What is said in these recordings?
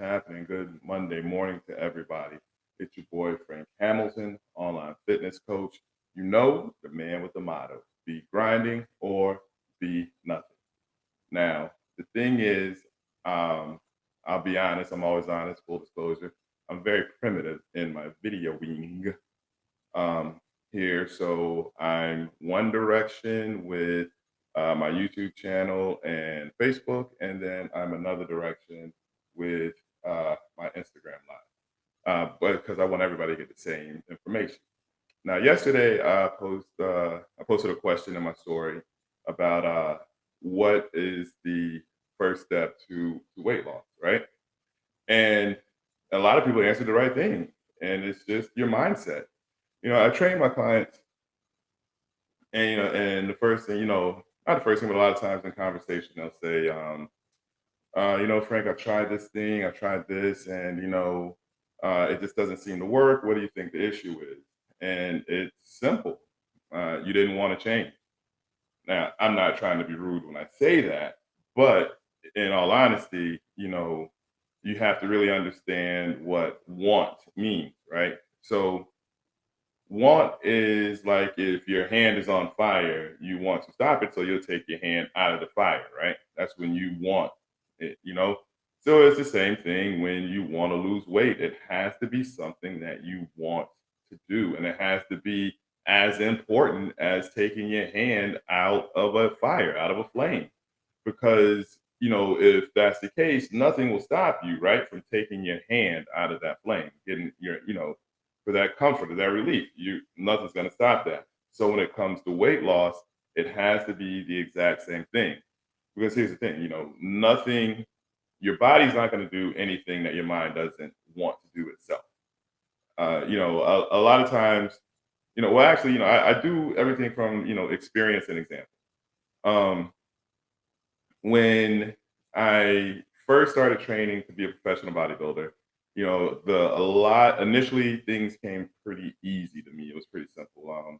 happening? Good Monday morning to everybody. It's your boy Frank Hamilton, online fitness coach. You know, the man with the motto: be grinding or be nothing. Now, the thing is, um, I'll be honest. I'm always honest. Full disclosure. I'm very primitive in my videoing um, here. So I'm One Direction with my YouTube channel and Facebook, and then I'm another direction with my Instagram live. But because I want everybody to get the same information. Now, yesterday I posted a question in my story about what is the first step to weight loss, right? And a lot of people answered the right thing, and it's just your mindset. I train my clients, and and the first thing, not the first thing, but a lot of times in conversation, they'll say, Frank, I've tried this thing, I've tried this, and it just doesn't seem to work. What do you think the issue is? And it's simple. You didn't want to change. Now, I'm not trying to be rude when I say that, but in all honesty, you have to really understand what want means, right? So want is like if your hand is on fire, you want to stop it, so you'll take your hand out of the fire, right? That's when you want it. So it's the same thing when you want to lose weight. It has to be something that you want to do, and it has to be as important as taking your hand out of a fire, out of a flame. Because, if that's the case, nothing will stop you, right, from taking your hand out of that flame, getting for that comfort, or that relief. Nothing's going to stop that. So when it comes to weight loss, it has to be the exact same thing. Because here's the thing, nothing, your body's not going to do anything that your mind doesn't want to do itself. A lot of times, well, actually, I do everything from, experience and example. Um, when I first started training to be a professional bodybuilder, the a lot initially things came pretty easy to me. It was pretty simple.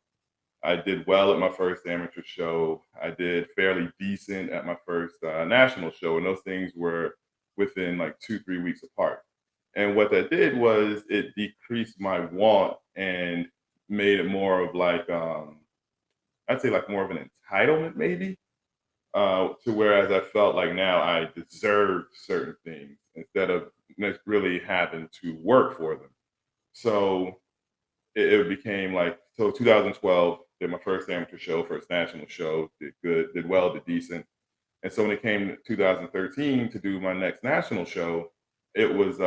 I did well at my first amateur show. I did fairly decent at my first national show, and those things were within like 2, 3 weeks apart. And what that did was it decreased my want and made it more of like I'd say like more of an entitlement, maybe, to whereas I felt like now I deserved certain things instead of really having to work for them. So it became like, so 2012 did my first amateur show, first national show, did good, did well, did decent. And so when it came to 2013 to do my next national show, it was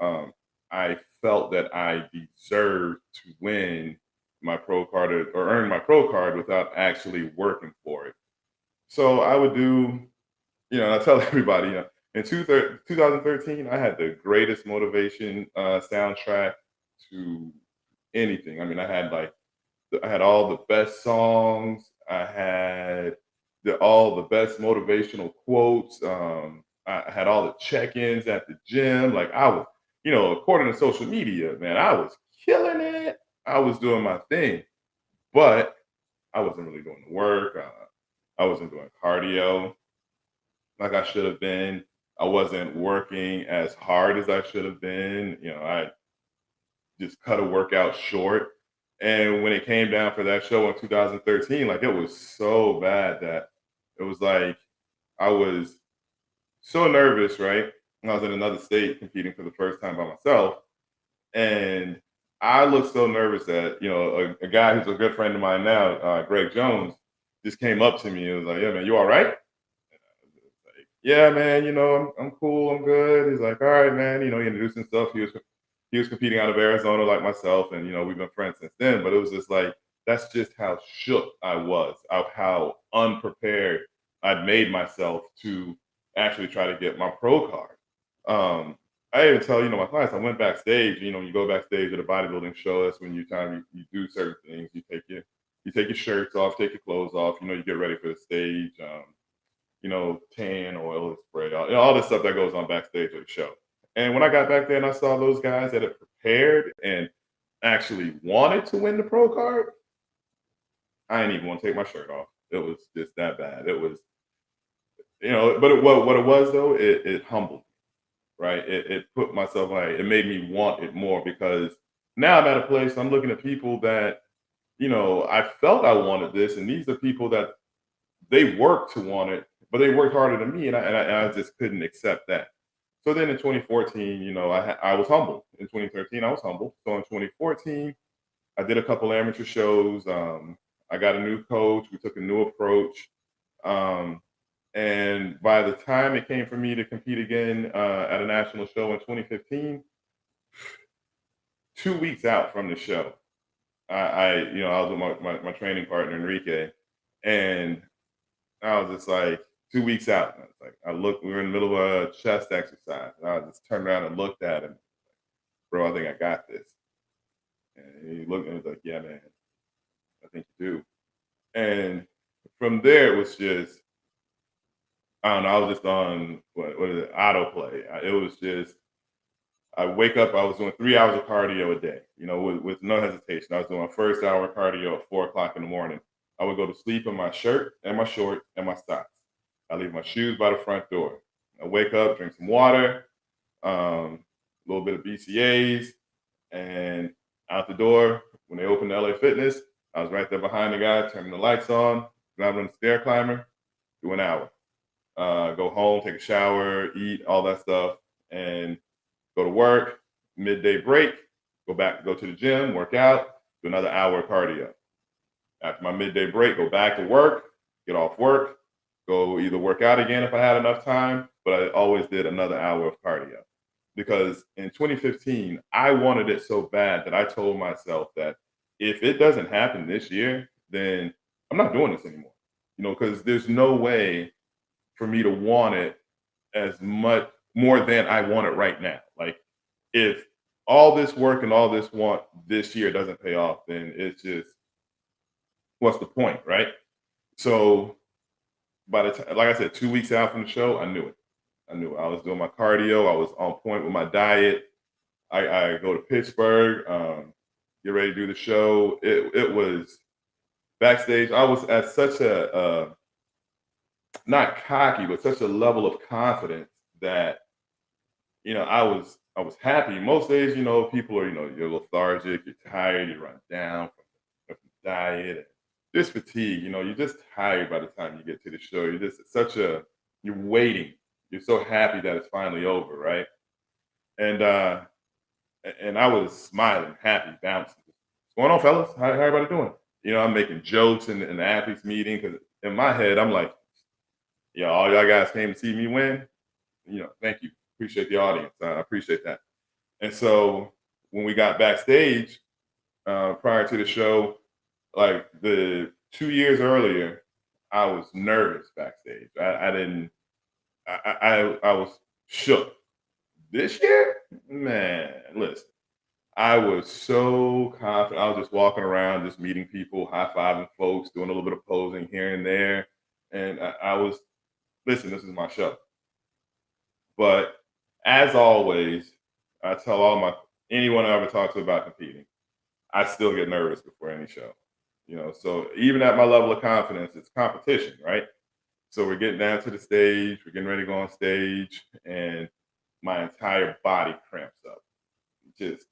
um, I felt that I deserved to win my pro card, or earn my pro card without actually working for it. So I would do, I tell everybody, in 2013, I had the greatest motivation soundtrack to anything. I mean, I had all the best songs. I had all the best motivational quotes. I had all the check-ins at the gym. Like I was, according to social media, man, I was killing it. I was doing my thing, but I wasn't really doing the work. I wasn't doing cardio like I should have been. I wasn't working as hard as I should have been. I just cut a workout short. And when it came down for that show in 2013, like it was so bad that it was like I was so nervous, right? And I was in another state competing for the first time by myself. And I looked so nervous that, a guy who's a good friend of mine now, Greg Jones, just came up to me and was like, "Yeah, man, you all right?" Like, "Yeah, man, I'm cool, I'm good." He's like, "All right, man." He introduced himself. He was competing out of Arizona like myself, and we've been friends since then. But it was just like that's just how shook I was, of how unprepared I'd made myself to actually try to get my pro card. I even tell my clients, I went backstage. When you go backstage at a bodybuilding show, that's when you do certain things. You take your shirts off, take your clothes off. You get ready for the stage. Tan oil spray, all this stuff that goes on backstage at the show. And when I got back there and I saw those guys that had prepared and actually wanted to win the pro card, I didn't even want to take my shirt off. It was just that bad. It was, but what it was though, it humbled me. right? It put myself like it made me want it more because now I'm at a place I'm looking at people that I felt I wanted this, and these are people that they worked to want it, but they worked harder than me, and I just couldn't accept that. So then in 2014, I was humble. In 2013, I was humble. So in 2014, I did a couple amateur shows. I got a new coach. We took a new approach. Um, and by the time it came for me to compete again at a national show in 2015, 2 weeks out from the show, I was with my training partner Enrique, and I was just like 2 weeks out. And I was like, we were in the middle of a chest exercise. And I just turned around and looked at him, bro. I think I got this. And he looked and was like, yeah, man, I think you do. And from there, it was just I don't know. I was just on what is it, autoplay. It was just I wake up. I was doing 3 hours of cardio a day. With no hesitation. I was doing my first hour of cardio at 4 o'clock in the morning. I would go to sleep in my shirt and my shorts and my socks. I leave my shoes by the front door. I wake up, drink some water, a little bit of BCAs, and out the door. When they opened the LA Fitness, I was right there behind the guy, turning the lights on, grabbing on the stair climber, do an hour. Go home, take a shower, eat, all that stuff, and go to work. Midday break, go to the gym, work out, do another hour of cardio. After my midday break, go back to work, get off work, go either work out again if I had enough time, but I always did another hour of cardio. Because in 2015, I wanted it so bad that I told myself that if it doesn't happen this year, then I'm not doing this anymore. Because there's no way for me to want it as much more than I want it right now. Like if all this work and all this want this year doesn't pay off, then it's just what's the point, right? So by the time, like I said, 2 weeks out from the show, I knew it. I knew it. I was doing my cardio. I was on point with my diet. I go to Pittsburgh, get ready to do the show. It was backstage. I was at such a not cocky, but such a level of confidence that I was happy. Most days, people are you're lethargic, you're tired, you run down from the diet, just fatigue. You're just tired by the time you get to the show. You're just you're waiting. You're so happy that it's finally over, right? And I was smiling, happy, bouncing. What's going on, fellas? How everybody doing? I'm making jokes in the athletes meeting because in my head I'm like, yeah, all y'all guys came to see me win. Thank you. Appreciate the audience. I appreciate that. And so when we got backstage prior to the show, like the 2 years earlier, I was nervous backstage. I didn't. I was shook. This year, man, listen, I was so confident. I was just walking around, just meeting people, high fiving folks, doing a little bit of posing here and there, and I was listen. This is my show. But as always, I tell anyone I ever talk to about competing, I still get nervous before any show. So even at my level of confidence, it's competition, right? So we're getting down to the stage, we're getting ready to go on stage, and my entire body cramps up. Just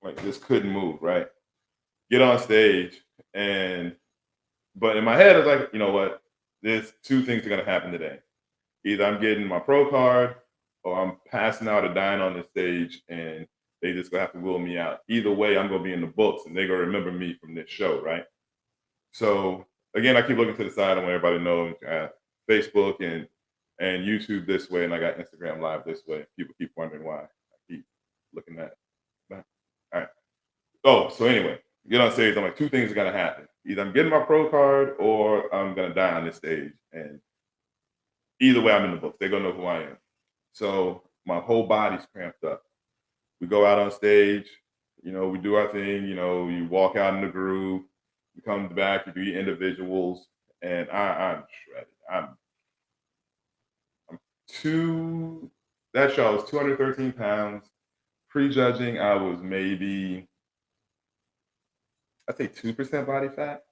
like just couldn't move, right? Get on stage and but in my head, it's like, you know what? There's two things are gonna happen today. Either I'm getting my pro card or I'm passing out or dying on the stage and they just gonna have to rule me out. Either way, I'm gonna be in the books and they're gonna remember me from this show, right? So again, I keep looking to the side. I want everybody to know Facebook and YouTube this way, and I got Instagram Live this way. People keep wondering why I keep looking at that. All right. Oh, so anyway, get on stage. I'm like, two things are gonna happen. Either I'm getting my pro card or I'm gonna die on this stage. And either way, I'm in the books. They're gonna know who I am. So my whole body's cramped up. We go out on stage, we do our thing, you walk out in the groove, you come back, you do your individuals, and I'm shredded. I'm two that show I was 213 pounds. Prejudging, I was maybe I'd say 2% body fat.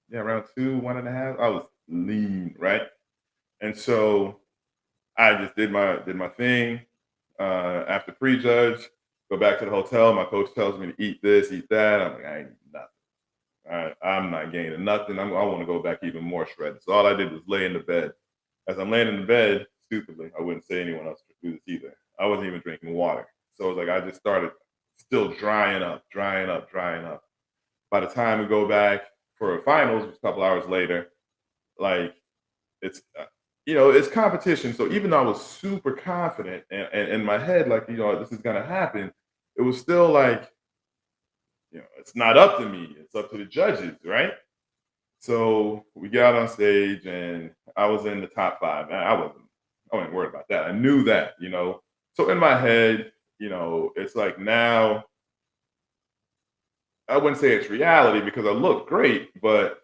Yeah, around two, 1.5. I was lean, right? And so I just did my thing. After prejudge, go back to the hotel. My coach tells me to eat this, eat that. I'm like, I ain't eating nothing. I'm not gaining nothing. I want to go back even more shredded. So all I did was lay in the bed. As I'm laying in the bed, stupidly, I wouldn't say anyone else to do this either. I wasn't even drinking water. So it was like I just started still drying up, drying up, drying up. By the time we go back for finals, which is a couple hours later, like it's it's competition. So even though I was super confident and in my head, like this is gonna happen, it was still like it's not up to me. It's up to the judges, right? So we got on stage and I was in the top five. I wasn't worried about that. I knew that. So in my head, it's like now I wouldn't say it's reality because I look great, but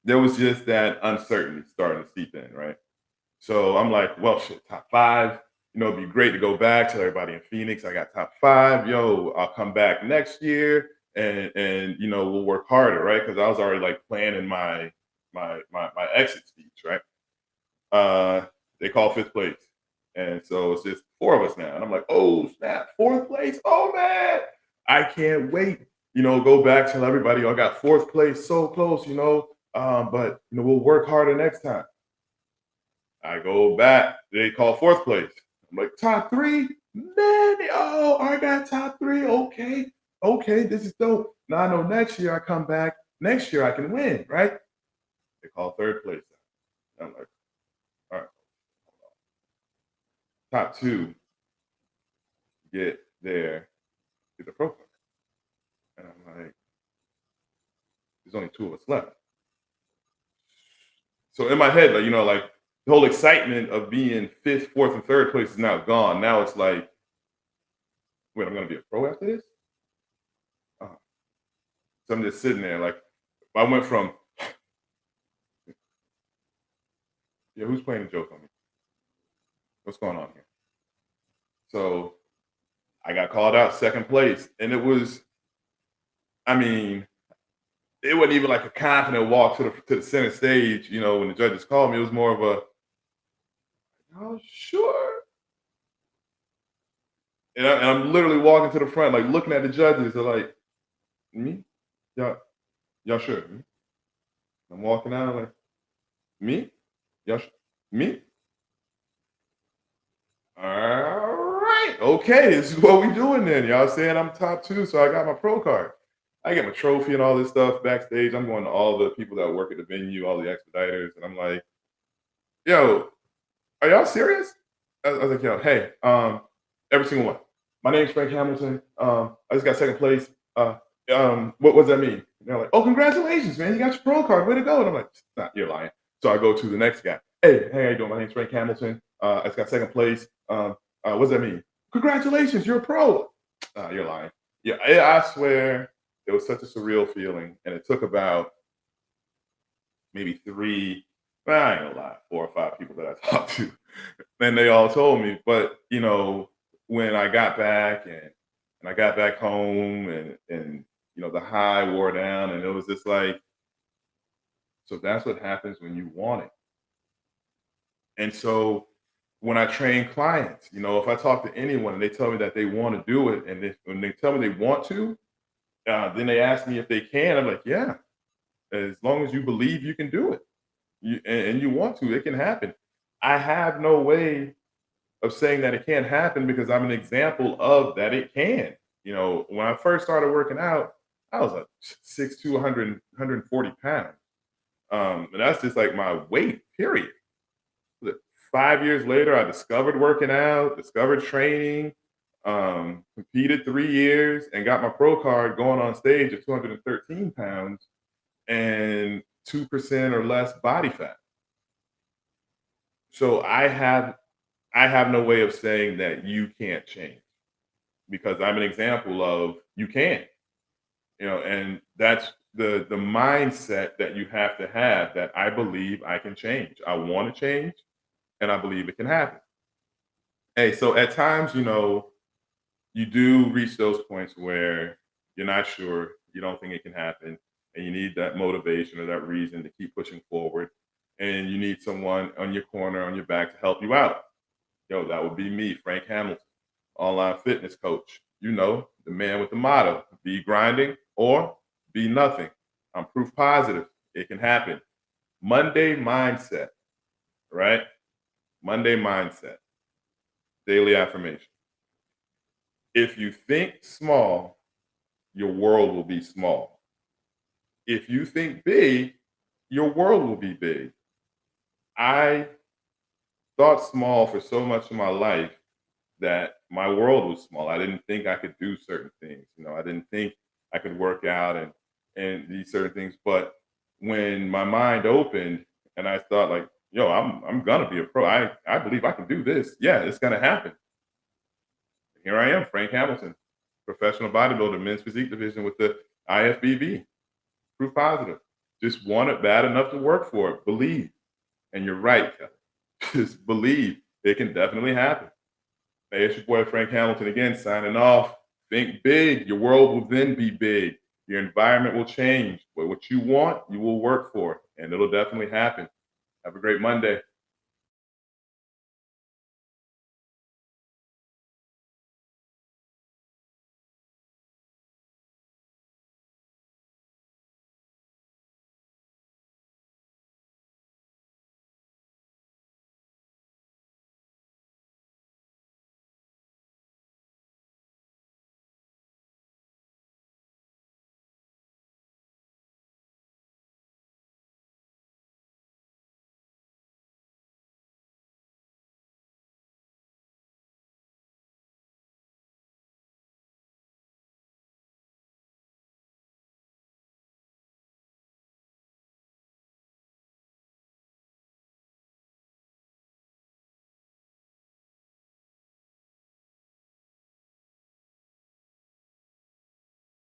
there was just that uncertainty starting to seep in, right? So I'm like, well, shit, top five. It'd be great to go back, tell everybody in Phoenix I got top five. Yo, I'll come back next year and we'll work harder, right? Because I was already like planning my exit speech, right? They call fifth place. And so it's just four of us now. And I'm like, oh snap, fourth place. Oh man, I can't wait. Go back, tell everybody I got fourth place, so close. But we'll work harder next time. I go back. They call fourth place. I'm like, top three? Man, oh, I got top three. Okay. Okay, this is dope. Now I know next year I come back. Next year I can win, right? They call third place. I'm like, all right, top two get there, get the pro card. And I'm like, there's only two of us left. So in my head, like the whole excitement of being fifth, fourth, and third place is now gone. Now it's like, wait, I'm gonna be a pro after this? Uh, so I'm just sitting there like I went from yeah, who's playing a joke on me? What's going on here? So I got called out second place. And it was, I mean, it wasn't even like a confident walk to the center stage, when the judges called me. It was more of a, oh sure. And I'm literally walking to the front, like looking at the judges. They're like, me? Y'all sure? Me? I'm walking out, I'm like, me? Me? All right. Okay, this is what we doing then. Y'all saying I'm top two, so I got my pro card. I get my trophy and all this stuff backstage. I'm going to all the people that work at the venue, all the expediters, and I'm like, yo, are y'all serious? I was like, yo, hey, every single one. My name's Frank Hamilton. I just got second place. What does that mean? And they're like, oh, congratulations, man. You got your pro card. Way to go. And I'm like, nah, you're lying. So I go to the next guy. Hey, how you doing? My name's Frank Hamilton. I just got second place. What does that mean? Congratulations, you're a pro. You're lying. Yeah, I swear it was such a surreal feeling. And it took about maybe three, well, I ain't gonna lie, four or five people that I talked to. And they all told me. But, when I got back and I got back home and the high wore down and it was just like, so that's what happens when you want it. And so when I train clients, if I talk to anyone and they tell me that they want to do it and when they tell me they want to, then they ask me if they can. I'm like, yeah, as long as you believe you can do it and you want to, it can happen. I have no way of saying that it can't happen because I'm an example of that it can. When I first started working out, I was like 6'2", 140 pounds. And that's just like my weight, period. Look, 5 years later, I discovered working out, discovered training, competed 3 years, and got my pro card going on stage at 213 pounds and 2% or less body fat. So I have no way of saying that you can't change because I'm an example of you can, and that's the mindset that you have to have that I believe I can change. I want to change and I believe it can happen. Hey, so at times, you do reach those points where you're not sure, you don't think it can happen, and you need that motivation or that reason to keep pushing forward. and you need someone on your corner, on your back to help you out. Yo, that would be me, Frank Hamilton, online fitness coach. You know, the man with the motto, be grinding or be nothing. I'm proof positive. It can happen. Monday mindset, right? Monday mindset, daily affirmation. If you think small, your world will be small. If you think big, your world will be big. I thought small for so much of my life that my world was small. I didn't think I could do certain things. You know, I didn't think I could work out and these certain things. But when my mind opened and I thought like, yo, I'm gonna be a pro. I believe I can do this. Yeah, it's gonna happen. Here I am, Frank Hamilton, professional bodybuilder, men's physique division with the IFBB. Proof positive. Just want it bad enough to work for it. Believe. And you're right, Kelly. Just believe. It can definitely happen. Hey, it's your boy Frank Hamilton again, signing off. Think big. Your world will then be big. Your environment will change. But what you want, you will work for, and it'll definitely happen. Have a great Monday.